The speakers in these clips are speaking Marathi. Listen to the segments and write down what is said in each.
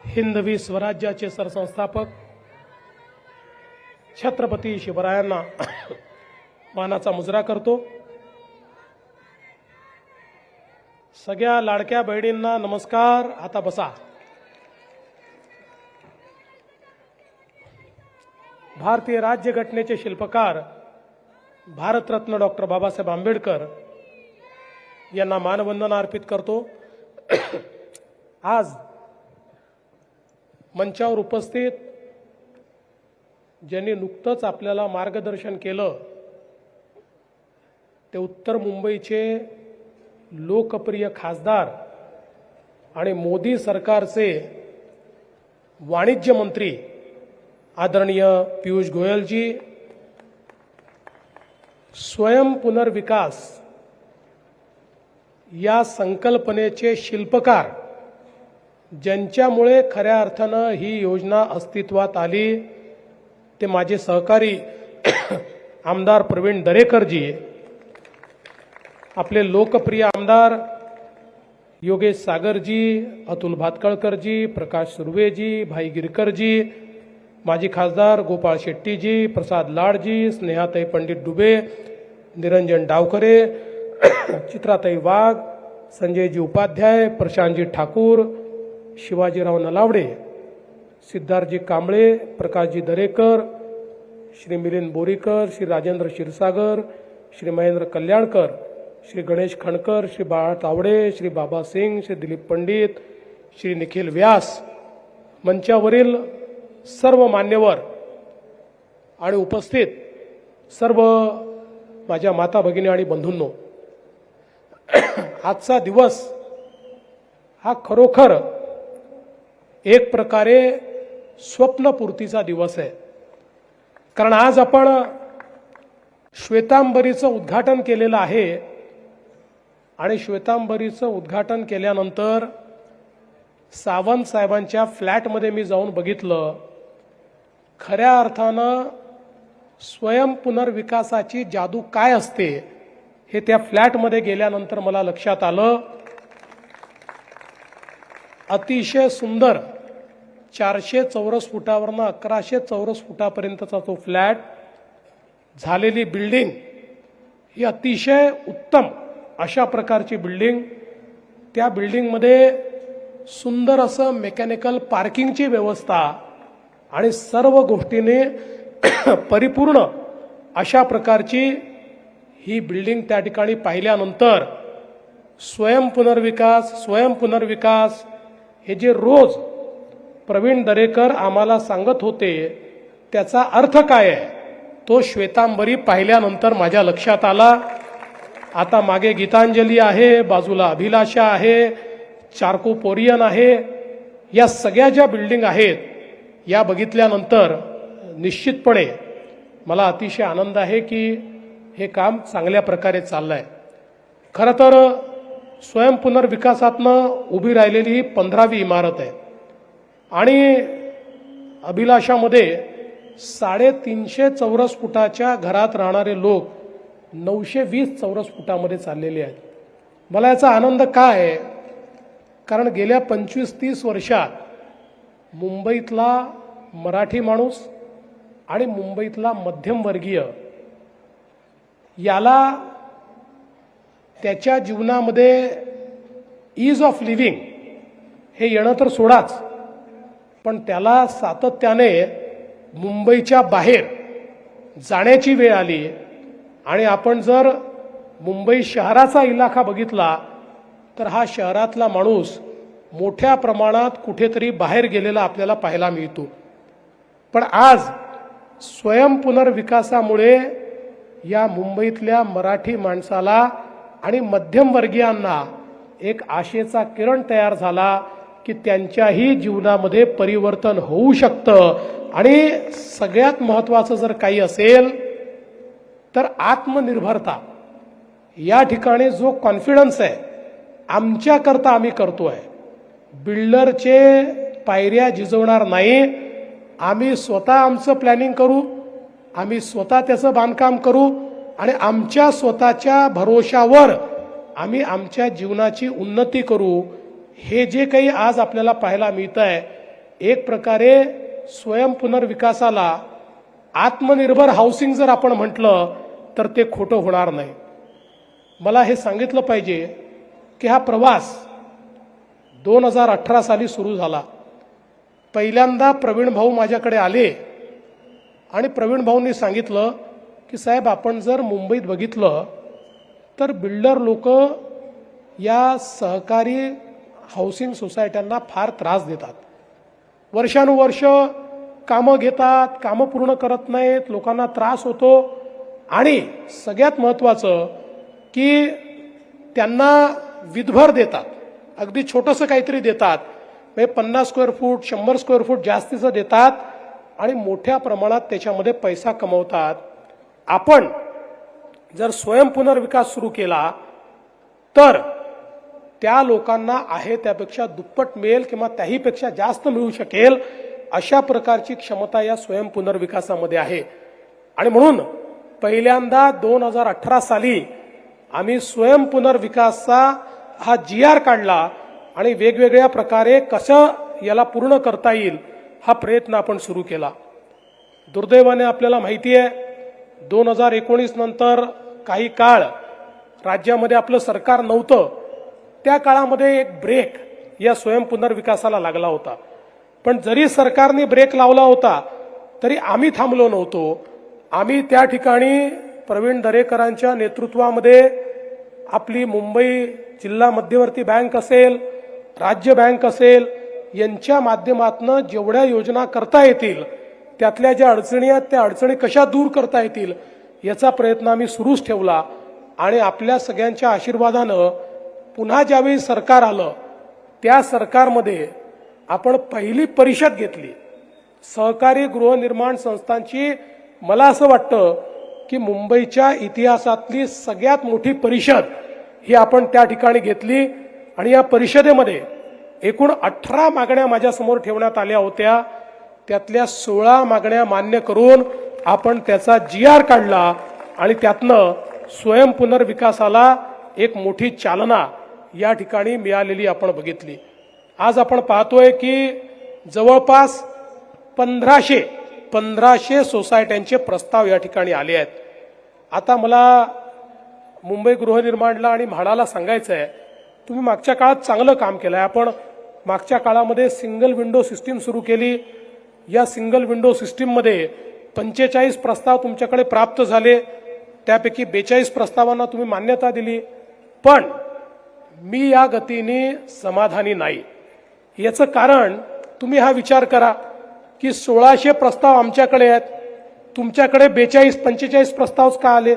हिंदवी स्वराज्याचे सरसंस्थापक छत्रपती शिवरायांना मानाचा मुजरा करतो। सगळ्या लाडक्या बहिणींना नमस्कार। आता बसा। भारतीय राज्यघटनेचे शिल्पकार भारतरत्न डॉक्टर बाबासाहेब आंबेडकर यांना मानवंदना अर्पित करतो। आज मंचावर उपस्थित ज्यांनी नुकतंच आपल्याला मार्गदर्शन केलं ते उत्तर मुंबईचे लोकप्रिय खासदार आणि मोदी सरकारचे वाणिज्य मंत्री आदरणीय पीयूष गोयलजी, स्वयं पुनर्विकास या संकल्पनेचे शिल्पकार ज्यांच्यामुळे खऱ्या अर्थानं ही योजना अस्तित्वात आली ते माझे सहकारी आमदार प्रवीण दरेकरजी, आपले लोकप्रिय आमदार योगेश सागरजी, अतुल भातखळकरजी, प्रकाश सुर्वेजी, भाई गिरकरजी, माजी खासदार गोपाळ शेट्टीजी, प्रसाद लाडजी, स्नेहाताई पंडित डुबे, निरंजन डावखरे, चित्राताई वाघ, संजयजी उपाध्याय, प्रशांतजी ठाकूर, शिवाजीराव नलावडे, सिद्धार्थजी कांबळे, प्रकाशजी दरेकर, श्री मिलिंद बोरीकर, श्री राजेंद्र क्षीरसागर, श्री महेंद्र कल्याणकर, श्री गणेश खणकर, श्री बाळा तावडे, श्री बाबा सिंग, श्री दिलीप पंडित, श्री निखिल व्यास, मंचावरील सर्व मान्यवर आणि उपस्थित सर्व माझ्या माता भगिनी आणि बंधूंनो, आजचा दिवस हा खरोखर एक प्रकारे स्वप्नपूर्तीचा दिवस आहे। कारण आज आपण श्वेतांबरीचं उद्घाटन केलेलं आहे आणि श्वेतांबरीचं उद्घाटन केल्यानंतर सावंत साहेबांच्या फ्लॅटमध्ये मी जाऊन बघितलं। खऱ्या अर्थानं स्वयं पुनर्विकासाची जादू काय असते हे त्या फ्लॅटमध्ये गेल्यानंतर मला लक्षात आलं। अतिशय सुंदर 400 चौरस फुटावरनं 1100 चौरस फुटापर्यंतचा तो फ्लॅट, झालेली बिल्डिंग ही अतिशय उत्तम अशा प्रकारची बिल्डिंग। त्या बिल्डिंगमध्ये सुंदर असं मेकॅनिकल पार्किंगची व्यवस्था आणि सर्व गोष्टीने परिपूर्ण अशा प्रकारची ही बिल्डिंग त्या ठिकाणी पाहिल्यानंतर स्वयं पुनर्विकास हे जे रोज प्रवीण दरेकर आम्हाला सांगत होते त्याचा अर्थ काय आहे तो श्वेतांबरी पाहिल्यानंतर माझ्या लक्षात आला। आता मागे गीतांजली आहे, बाजूला अभिलाषा आहे, चारको पोरियन आहे, या सगळ्या ज्या बिल्डिंग आहेत या बघितल्यानंतर निश्चितपणे मला अतिशय आनंद आहे की हे काम चांगल्या प्रकारे चाललंय। खरं तर स्वयं पुनर्विकासातनं उभी राहिलेली ही 15वी इमारत आहे आणि अभिलाषामध्ये 350 चौरस फुटाच्या घरात राहणारे लोक 920 चौरस फुटामध्ये चाललेले आहेत। मला याचा आनंद काय आहे, कारण गेल्या 25-30 वर्षात मुंबईतला मराठी माणूस आणि मुंबईतला मध्यमवर्गीय याला त्याच्या जीवनामध्ये ईज ऑफ लिव्हिंग हे येणं तर सोडाच, पण त्याला सातत्याने मुंबईच्या बाहेर जाण्याची वेळ आली आणि आपण जर मुंबई शहराचा इलाका बघितला तर हा शहरातला माणूस मोठ्या प्रमाणात कुठेतरी बाहेर गेलेला आपल्याला पाहायला मिळतो। पण आज स्वयं पुनर्विकासामुळे या मुंबईतल्या मराठी माणसाला आणि मध्यमवर्गीयांना एक आशेचा किरण तयार झाला की त्यांच्याही जीवनामध्ये परिवर्तन होऊ शकतं। आणि सगळ्यात महत्त्वाचं जर काही असेल तर आत्मनिर्भरता। या ठिकाणी जो कॉन्फिडन्स आहे आमच्याकरता आम्ही करतोय, बिल्डरचे पायऱ्या झिजवणार नाही, आम्ही स्वतः आमचं प्लॅनिंग करू, आम्ही स्वतः त्याचं बांधकाम करू आणि आमच्या स्वतःच्या भरोशावर आम्ही आमच्या जीवनाची उन्नती करू। हे जे काही आज आपल्याला पाहायला मिळतंय एक प्रकारे स्वयंपुनर्विकासाला आत्मनिर्भर हाऊसिंग जर आपण म्हटलं तर ते खोटं होणार नाही. मला हे सांगितलं पाहिजे की हा प्रवास 2018 साली सुरू झाला. पहिल्यांदा प्रवीण भाऊ माझ्याकडे आले आणि प्रवीण भाऊंनी सांगितलं की साहेब, आपण जर मुंबईत बघितलं तर बिल्डर लोक या सहकारी हाऊसिंग सोसायट्यांना फार त्रास देतात. वर्षानुवर्ष कामं घेतात, कामं पूर्ण करत नाहीत, लोकांना त्रास होतो आणि सगळ्यात महत्त्वाचं की त्यांना विधभर देतात. अगदी छोटंसं काहीतरी देतात, म्हणजे 50 स्क्वेअर फूट 100 स्क्वेअर फूट जास्तीचं देतात आणि मोठ्या प्रमाणात त्याच्यामध्ये पैसा कमवतात. आपण जर स्वयंपुनर्विकास सुरू केला तर त्या लोकांना आहे त्यापेक्षा दुप्पट मिळेल किंवा त्याहीपेक्षा जास्त मिळू शकेल, अशा प्रकारची क्षमता या स्वयंपुनर्विकासामध्ये आहे. आणि म्हणून पहिल्यांदा 2018 साली आम्ही स्वयंपुनर्विकासचा हा GR काढला आणि वेगवेगळ्या प्रकारे कसं याला पूर्ण करता येईल हा प्रयत्न आपण सुरू केला. दुर्दैवाने आपल्याला माहिती आहे 2019 नंतर काही काळ राज्यामध्ये आपलं सरकार नव्हतं. त्या काळामध्ये एक ब्रेक या स्वयंपुनर्विकासाला लागला होता. पण जरी सरकारने ब्रेक लावला होता तरी आम्ही थांबलो नव्हतो. आम्ही त्या ठिकाणी प्रवीण दरेकरांच्या नेतृत्वामध्ये आपली मुंबई जिल्हा मध्यवर्ती बँक असेल, राज्य बँक असेल, यांच्या माध्यमातून जेवढ्या योजना करता येतील, त्यातल्या ज्या अडचणी आहेत त्या अडचणी कशा दूर करता येतील याचा प्रयत्न आम्ही सुरूच ठेवला. आणि आपल्या सगळ्यांच्या आशीर्वादानं पुन्हा ज्यावेळी सरकार आलं त्या सरकारमध्ये आपण पहिली परिषद घेतली सहकारी गृहनिर्माण संस्थांची. मला असं वाटतं की मुंबईच्या इतिहासातली सगळ्यात मोठी परिषद ही आपण त्या ठिकाणी घेतली आणि या परिषदेमध्ये एकूण 18 मागण्या माझ्यासमोर ठेवण्यात आल्या होत्या. त्यातल्या 16 मागण्या मान्य करून आपण त्याचा GR काढला आणि त्यातनं स्वयंपुनर्विकासाला एक मोठी चालना या ठिकाणी मिळालेली आपण बघितली. आज आपण पाहतोय की जवळपास 1500 सोसायट्यांचे प्रस्ताव या ठिकाणी आले आहेत. आता मला मुंबई गृहनिर्माणला आणि म्हाडाला सांगायचं आहे, तुम्ही मागच्या काळात चांगलं काम केलं आहे. आपण मागच्या काळामध्ये सिंगल विंडो सिस्टीम सुरू केली. या सिंगल विंडो सिस्टीममध्ये 45 प्रस्ताव तुमच्याकडे प्राप्त झाले, त्यापैकी 42 प्रस्तावांना तुम्ही मान्यता दिली. पण मी या गतीने समाधानी नाही. याचं कारण तुम्ही हा विचार करा की 1600 प्रस्ताव आमच्याकडे आहेत, तुमच्याकडे 42-45 प्रस्ताव का आले?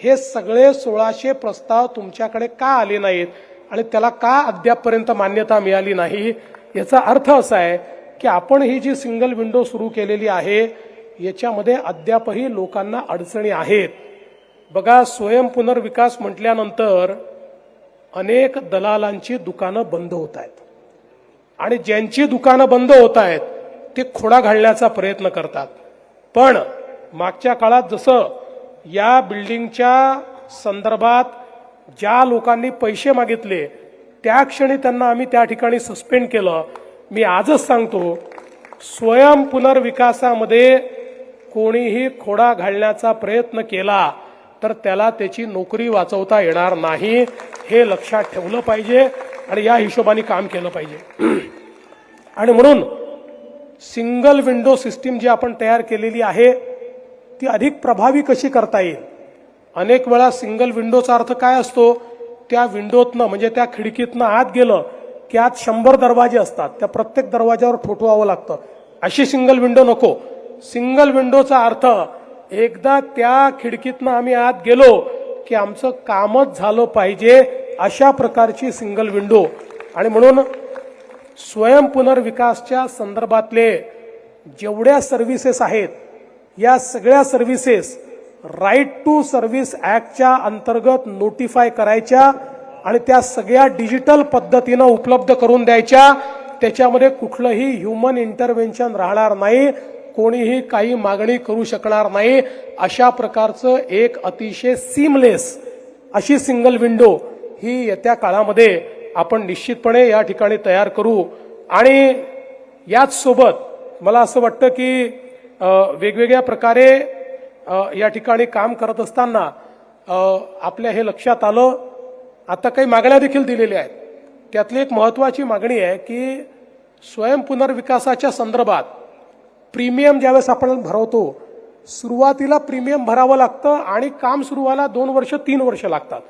हे सगळे 1600 प्रस्ताव तुमच्याकडे का आले नाहीत आणि त्याला का अद्यापपर्यंत मान्यता मिळाली नाही? याचा अर्थ असा आहे की आपण ही जी सिंगल विंडो सुरू केलेली आहे याच्यामध्ये अद्यापही लोकांना अडचणी आहेत. बघा, स्वयंपुनर्विकास म्हटल्यानंतर अनेक दलालांची दुकानं बंद होत आहेत आणि ज्यांची दुकानं बंद होत आहेत ते खोडा घालण्याचा प्रयत्न करतात. पण मागच्या काळात जसं या बिल्डिंगच्या संदर्भात ज्या लोकांनी पैसे मागितले त्या क्षणी त्यांना आम्ही त्या ठिकाणी सस्पेंड केलं. मी आजच सांगतो, स्वयंपुनर्विकासामध्ये कोणीही खोडा घालण्याचा प्रयत्न केला तर त्याला त्याची नोकरी वाचवता येणार नाही. हे लक्षात ठेवलं पाहिजे आणि या हिशोबाने काम केलं पाहिजे. आणि म्हणून सिंगल विंडो सिस्टीम जी आपण तयार केलेली आहे ती अधिक प्रभावी कशी करता येईल. अनेक वेळा सिंगल विंडोचा अर्थ काय असतो? त्या विंडोतनं म्हणजे त्या खिडकीतनं आत गेलं की आत 100 दरवाजे असतात, त्या प्रत्येक दरवाजावर ठोठवावं लागतं. अशी सिंगल विंडो नको. सिंगल विंडोचा अर्थ एकदा त्या खिडकीतनं आम्ही आत गेलो की आमचं कामच झालं पाहिजे, अशा प्रकारची सिंगल विंडो. आणि म्हणून स्वयंपुनर्विकासच्या संदर्भातले जेवढ्या सर्व्हिसेस आहेत या सगळ्या सर्व्हिसेस राईट टू सर्व्हिस ऍक्टच्या अंतर्गत नोटिफाय करायच्या आणि त्या सगळ्या डिजिटल पद्धतीनं उपलब्ध करून द्यायच्या. त्याच्यामध्ये कुठलंही ह्युमन इंटरव्हेन्शन राहणार नाही, कोणीही काही मागणी करू शकणार नाही. अशा प्रकारचं एक अतिशय सीमलेस अशी सिंगल विंडो ही येत्या काळामध्ये आपण निश्चितपणे या ठिकाणी तयार करू. आणि याच सोबत मला असं वाटतं की वेगवेगळ्या प्रकारे या ठिकाणी काम करत असताना आपल्या हे लक्षात आलं, आता काही मागण्या देखील दिलेल्या आहेत. त्यातली एक महत्त्वाची मागणी आहे की स्वयंपुनर्विकासाच्या संदर्भात प्रीमियम ज्यावेळेस आपण भरवतो, सुरुवातीला प्रीमियम भरावं लागतं आणि काम सुरू व्हायला 2 वर्ष 3 वर्ष लागतात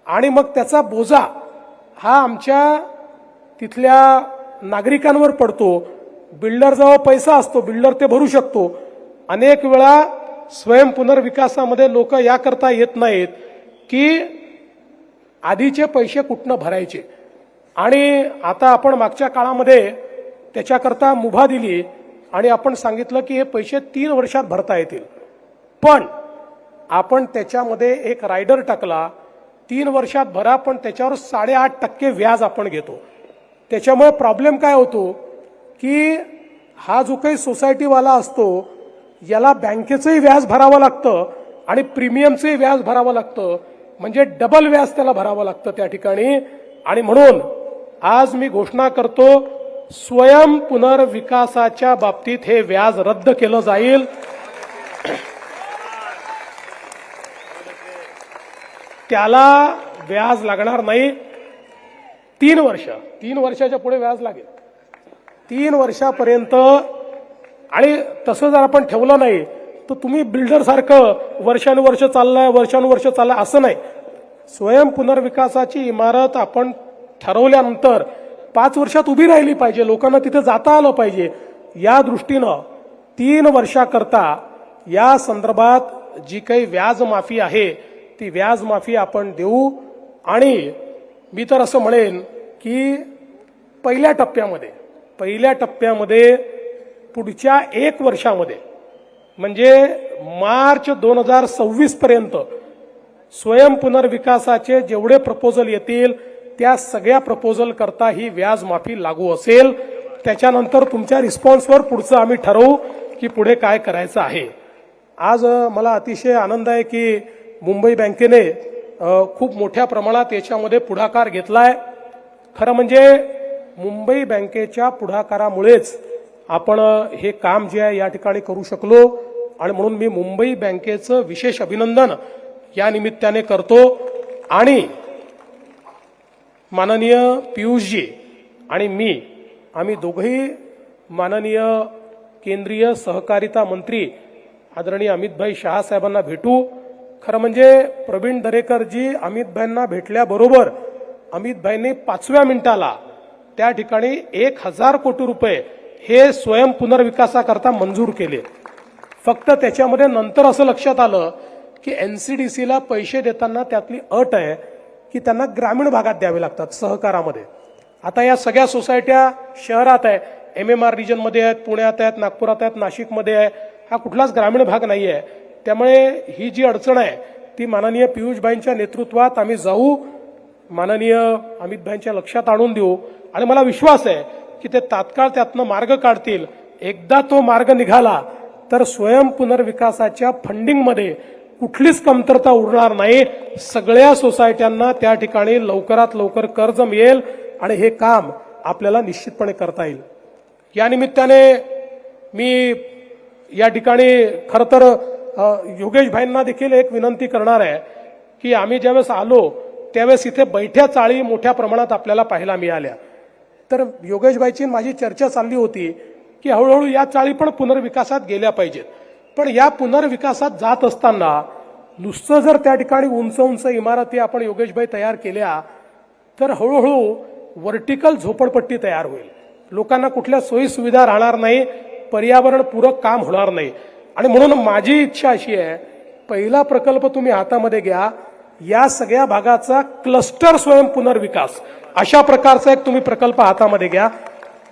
आणि मग त्याचा बोजा हा आमच्या तिथल्या नागरिकांवर पडतो. बिल्डरजवळ पैसा असतो, बिल्डर ते भरू शकतो. अनेक वेळा स्वयंपुनर्विकासामध्ये लोक याकरता येत नाहीत की आधीचे पैसे कुठनं भरायचे. आणि आता आपण मागच्या काळामध्ये त्याच्याकरता मुभा दिली आणि आपण सांगितलं की हे पैसे 3 वर्षात भरता येतील. पण आपण त्याच्यामध्ये एक रायडर टाकला, 3 वर्षात भरा, पण त्याच्यावर 8.5% व्याज आपण घेतो. त्याच्यामुळे प्रॉब्लेम काय होतो की हा जो काही सोसायटीवाला असतो याला बँकेचंही व्याज भरावं लागतं आणि प्रीमियमचंही व्याज भरावं लागतं, म्हणजे डबल व्याज त्याला भरावं लागतं त्या ठिकाणी. आणि म्हणून आज मी घोषणा करतो, स्वयं पुनर्विकासाच्या बाबतीत हे व्याज रद्द केलं जाईल. त्याला व्याज लागणार नाही. 3 वर्षाच्या पुढे व्याज लागेल. 3 वर्षापर्यंत. आणि तसं जर आपण ठेवलं नाही तर तुम्ही बिल्डर सारखं वर्षानुवर्ष चाललंय असं नाही. स्वयं पुनर्विकासाची इमारत आपण ठरवल्यानंतर 5 वर्षात उभी राहिली पाहिजे, लोकांना तिथे जाता आलं पाहिजे. या दृष्टीनं 3 वर्षाकरता या संदर्भात जी काही व्याज माफी आहे ती व्याज माफी आपण देऊ. आणि मी तर असं म्हणेन की पहिल्या टप्प्यामध्ये पुढच्या 1 वर्षामध्ये म्हणजे मार्च 2026 पर्यंत स्वयं पुनर्विकासाचे जेवढे प्रपोजल येतील त्या सगळ्या प्रपोजल करता ही व्याज माफी लागू असेल. त्याच्यानंतर तुमच्या रिस्पॉन्सवर पुढचं आम्ही ठरवू की पुढे काय करायचं आहे. आज मला अतिशय आनंद आहे की मुंबई बँकेने खूप मोठ्या प्रमाणात याच्यामध्ये पुढाकार घेतलाय. खरं म्हणजे मुंबई बँकेच्या पुढाकारामुळेच आपण हे काम जे आहे या ठिकाणी करू शकलो. आणि म्हणून मी मुंबई बँकेचं विशेष अभिनंदन या निमित्ताने करतो. आणि माननीय पियुषजी आणि मी आम्ही दोघंही माननीय केंद्रीय सहकारिता मंत्री आदरणीय अमितभाई शहा साहेबांना भेटू. खरं म्हणजे प्रवीण दरेकरजी अमितभाईंना भेटल्याबरोबर अमितभाईंनी 5व्या मिनिटाला त्या ठिकाणी 1000 कोटी रुपये हे स्वयं पुनर्विकासाकरता मंजूर केले. फक्त त्याच्यामध्ये नंतर असं लक्षात आलं की एनसीडीसीला पैसे देताना त्यातली अट आहे की त्यांना ग्रामीण भागात द्यावे लागतात सहकारामध्ये. आता या सगळ्या सोसायट्या शहरात आहे, MMR रिजनमध्ये आहेत, पुण्यात आहेत, नागपुरात आहेत, नाशिकमध्ये आहे. हा कुठलाच ग्रामीण भाग नाही आहे. त्यामुळे ही जी अडचण आहे ती माननीय पियुषभाईंच्या नेतृत्वात आम्ही जाऊ, माननीय अमितभाईंच्या लक्षात आणून देऊ. आणि मला विश्वास आहे की ते तात्काळ त्यातनं मार्ग काढतील. एकदा तो मार्ग निघाला तर स्वयं पुनर्विकासाच्या फंडिंगमध्ये कुठलीच कमतरता उरणार नाही. सगळ्या सोसायट्यांना त्या ठिकाणी लवकरात लवकर कर्ज मिळेल आणि हे काम आपल्याला निश्चितपणे करता येईल. या निमित्ताने मी या ठिकाणी खरं तर योगेश भाईंना देखील एक विनंती करणार आहे की आम्ही ज्यावेळेस आलो त्यावेळेस इथे बैठ्या चाळी मोठ्या प्रमाणात आपल्याला पाहायला मिळाल्या. तर योगेश भाईची माझी चर्चा चालली होती की हळूहळू या चाळी पण पुनर्विकासात गेल्या पाहिजेत. पण या पुनर्विकासात जात असताना नुसतं जर त्या ठिकाणी उंच इमारती आपण योगेशभाई तयार केल्या तर हळूहळू व्हर्टिकल झोपडपट्टी तयार होईल. लोकांना कुठल्या सोयी सुविधा राहणार नाही, पर्यावरणपूरक काम होणार नाही. आणि म्हणून माझी इच्छा अशी आहे, पहिला प्रकल्प तुम्ही हातामध्ये घ्या, या सगळ्या भागाचा क्लस्टर स्वयं पुनर्विकास अशा प्रकारचा एक तुम्ही प्रकल्प हातामध्ये घ्या.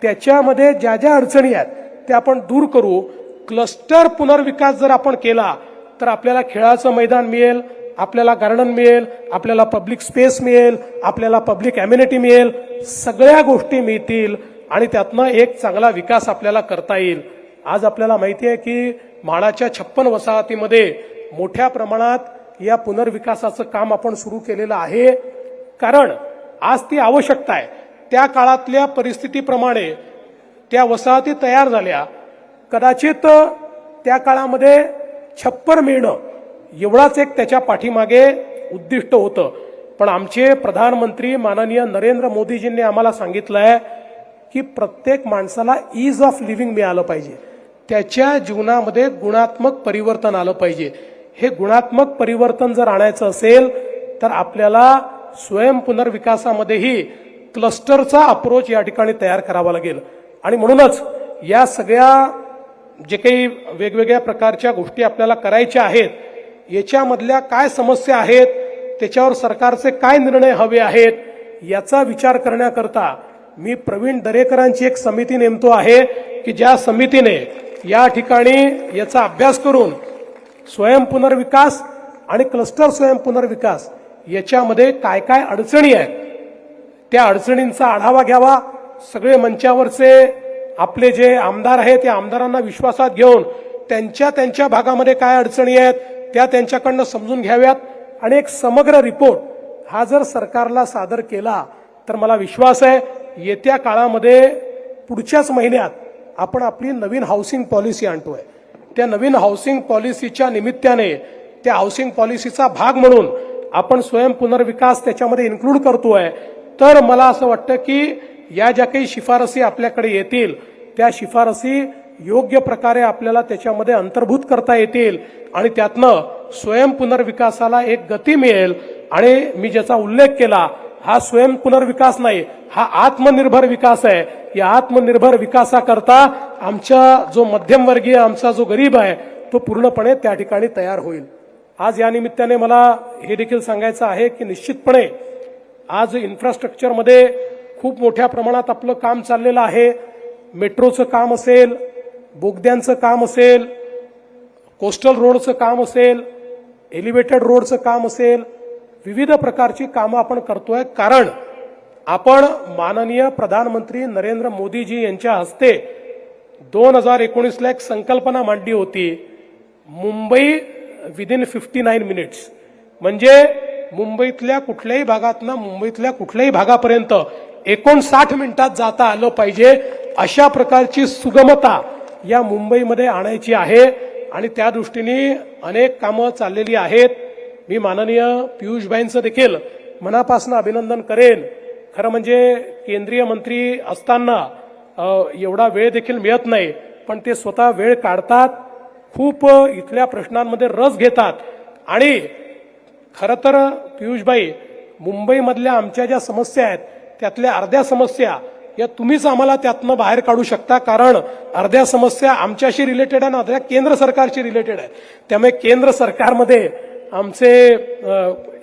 त्याच्यामध्ये ज्या ज्या अडचणी आहेत त्या आपण दूर करू. क्लस्टर पुनर्विकास जर आपण केला तर आपल्याला खेळाचं मैदान मिळेल, आपल्याला गार्डन मिळेल, आपल्याला पब्लिक स्पेस मिळेल, आपल्याला पब्लिक अम्युनिटी मिळेल, सगळ्या गोष्टी मिळतील आणि त्यातनं एक चांगला विकास आपल्याला करता येईल. आज आपल्याला माहिती आहे की म्हाडाच्या 56 वसाहतीमध्ये मोठ्या प्रमाणात या पुनर्विकासाचं काम आपण सुरू केलेलं आहे. कारण आज ती आवश्यकता आहे. त्या काळातल्या परिस्थितीप्रमाणे त्या वसाहती तयार झाल्या. कदाचित त्या काळामध्ये छप्पर मिळणं एवढाच एक त्याच्या पाठीमागे उद्दिष्ट होतं. पण आमचे प्रधानमंत्री माननीय नरेंद्र मोदीजींनी आम्हाला सांगितलंय की प्रत्येक माणसाला ईज ऑफ लिव्हिंग मिळालं पाहिजे, त्याच्या जीवनामध्ये गुणात्मक परिवर्तन आलं पाहिजे. हे गुणात्मक परिवर्तन जर आणायचं असेल तर आपल्याला स्वयं पुनर्विकासामध्येही क्लस्टरचा अप्रोच या ठिकाणी तयार करावा लागेल. आणि म्हणूनच या सगळ्या जे काही वेगवेगळ्या प्रकारच्या गोष्टी आपल्याला करायच्या आहेत, याच्यामधल्या काय समस्या आहेत, त्याच्यावर सरकारचे काय निर्णय हवे आहेत, याचा विचार करण्याकरता मी प्रवीण दरेकरांची एक समिती नेमतो आहे की ज्या समितीने या ठिकाणी याचा अभ्यास करून स्वयं पुनर्विकास आणि क्लस्टर स्वयं पुनर्विकास याच्यामध्ये काय काय अडचणी आहेत त्या अडचणींचा आढावा घ्यावा. सगळे मंचावरचे आपले जे आमदार आहेत त्या आमदारांना विश्वासात घेऊन त्यांच्या भागामध्ये काय अडचणी आहेत त्या त्यांच्याकडनं समजून घ्याव्यात आणि एक समग्र रिपोर्ट हा जर सरकारला सादर केला तर मला विश्वास आहे येत्या काळामध्ये पुढच्याच महिन्यात आपण आपली नवीन हाऊसिंग पॉलिसी आणतोय. त्या नवीन हाऊसिंग पॉलिसीच्या निमित्ताने त्या हाऊसिंग पॉलिसीचा भाग म्हणून आपण स्वयं पुनर्विकास त्याच्यामध्ये इन्क्लूड करतोय. तर मला असं वाटतं की या ज्या काही शिफारसी आपल्याकडे येतील त्या शिफारसी योग्य प्रकारे आपल्याला त्याच्यामध्ये अंतर्भूत करता येतील आणि त्यातनं स्वयं पुनर्विकासाला एक गती मिळेल. आणि मी ज्याचा उल्लेख केला हा स्वयं पुनर्विकास नाही, हा आत्मनिर्भर विकास आहे. या आत्मनिर्भर विकासाकरता आमचा जो मध्यमवर्गीय आमचा जो गरीब आहे तो पूर्णपणे त्या ठिकाणी तयार होईल. आज या निमित्ताने मला हे देखील सांगायचं आहे की निश्चितपणे आज इन्फ्रास्ट्रक्चरमध्ये खूप मोठ्या प्रमाणात आपलं काम चाललेलं आहे. मेट्रोचं काम असेल, बोगद्यांचं काम असेल, कोस्टल रोडचं काम असेल, एलिव्हेटेड रोडचं काम असेल, विविध प्रकारची कामं आपण करतोय. कारण आपण माननीय प्रधानमंत्री नरेंद्र मोदीजी यांच्या हस्ते 2019ला एक संकल्पना मांडली होती, मुंबई विदिन 59 मिनिट्स. म्हणजे मुंबईतल्या कुठल्याही भागातनं मुंबईतल्या कुठल्याही भागापर्यंत 59 मिनिटात जाता आलं पाहिजे अशा प्रकारची सुगमता या मुंबईमध्ये आणायची आहे. आणि त्या दृष्टीने अनेक कामं चाललेली आहेत. मी माननीय पियुषभाईंचं देखील मनापासून अभिनंदन करेन. खरं म्हणजे केंद्रीय मंत्री असताना एवढा वेळ देखील मिळत नाही, पण ते स्वतः वेळ काढतात, खूप इथल्या प्रश्नांमध्ये रस घेतात. आणि खरं तर पियुषभाई, मुंबईमधल्या आमच्या ज्या समस्या आहेत त्यातल्या अर्ध्या समस्या या तुम्हीच आम्हाला त्यातनं बाहेर काढू शकता. कारण अर्ध्या समस्या आमच्याशी रिलेटेड आहे आणि अर्ध्या केंद्र सरकारशी रिलेटेड आहे. त्यामुळे केंद्र सरकारमध्ये आमचे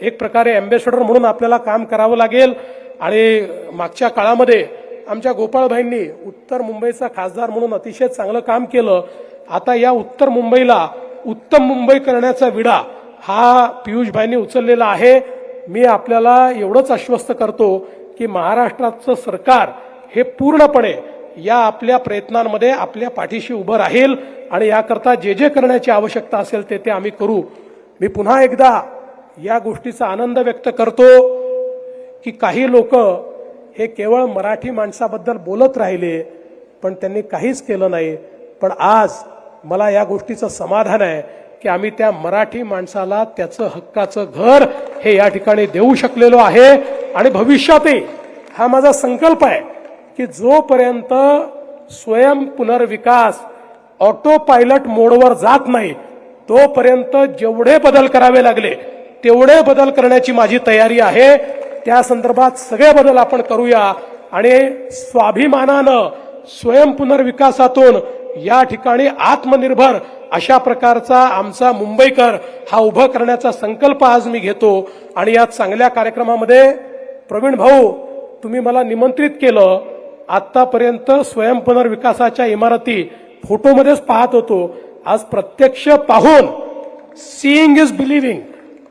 एक प्रकारे अँबॅसेडर म्हणून आपल्याला काम करावं लागेल. आणि मागच्या काळामध्ये आमच्या गोपाळभाईंनी उत्तर मुंबईचा खासदार म्हणून अतिशय चांगलं काम केलं. आता या उत्तर मुंबईला उत्तम मुंबई करण्याचा विडा हा पियुषभाईंनी उचललेला आहे. मी आपल्याला एवढंच आश्वस्त करतो की महाराष्ट्राचं सरकार हे पूर्णपणे या आपल्या प्रयत्नांमध्ये आपल्या पाठीशी उभं राहील आणि याकरता जे जे करण्याची आवश्यकता असेल ते आम्ही करू. मी पुन्हा एकदा या गोष्टीचा आनंद व्यक्त करतो की काही लोक हे केवळ मराठी माणसाबद्दल बोलत राहिले पण त्यांनी काहीच केलं नाही. पण आज मला या गोष्टीचं समाधान आहे की आम्ही त्या मराठी माणसाला त्याचं हक्काचं घर हे या ठिकाणी देऊ शकलेलो आहे. आणि भविष्यातही हा माझा संकल्प आहे की जोपर्यंत स्वयं पुनर्विकास ऑटो पायलट मोडवर जात नाही तोपर्यंत जेवढे बदल करावे लागले तेवढे बदल करण्याची माझी तयारी आहे. त्या संदर्भात सगळे बदल आपण करूया आणि स्वाभिमानानं स्वयं पुनर्विकासातून या ठिकाणी आत्मनिर्भर अशा प्रकारचा आमचा मुंबईकर हा उभा करण्याचा संकल्प आज मी घेतो. आणि या चांगल्या कार्यक्रमामध्ये प्रवीण भाऊ तुम्ही मला निमंत्रित केलं. आतापर्यंत स्वयं पुनर्विकासाच्या इमारती फोटोमध्येच पाहत होतो, आज प्रत्यक्ष पाहून सीइंग इज बिलिव्हिंग,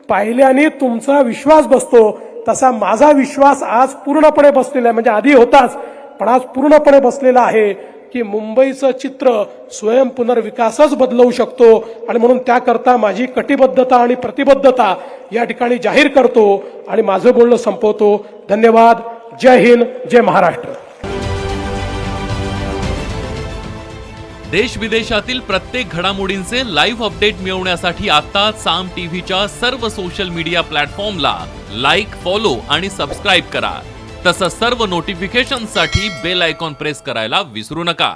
पाहिल्याने तुमचा विश्वास बसतो. तसा माझा विश्वास आज पूर्णपणे बसलेला आहे. म्हणजे आधी होताच पण आज पूर्णपणे बसलेला आहे की मुंबईचं चित्र स्वयं पुनर्विकासच बदलवू शकतो. आणि म्हणून त्याकरता माझी कटिबद्धता आणि प्रतिबद्धता या ठिकाणी जाहीर करतो आणि माझं बोलणं संपवतो. धन्यवाद. जय हिंद, जय महाराष्ट्र. देश विदेशातील प्रत्येक घडामोडींचे लाईव्ह अपडेट मिळवण्यासाठी आता साम टीव्हीच्या सर्व सोशल मीडिया प्लॅटफॉर्मला लाईक, फॉलो आणि सबस्क्राईब करा. तसंच सर्व नोटिफिकेशनसाठी बेल आयकॉन प्रेस करायला विसरू नका.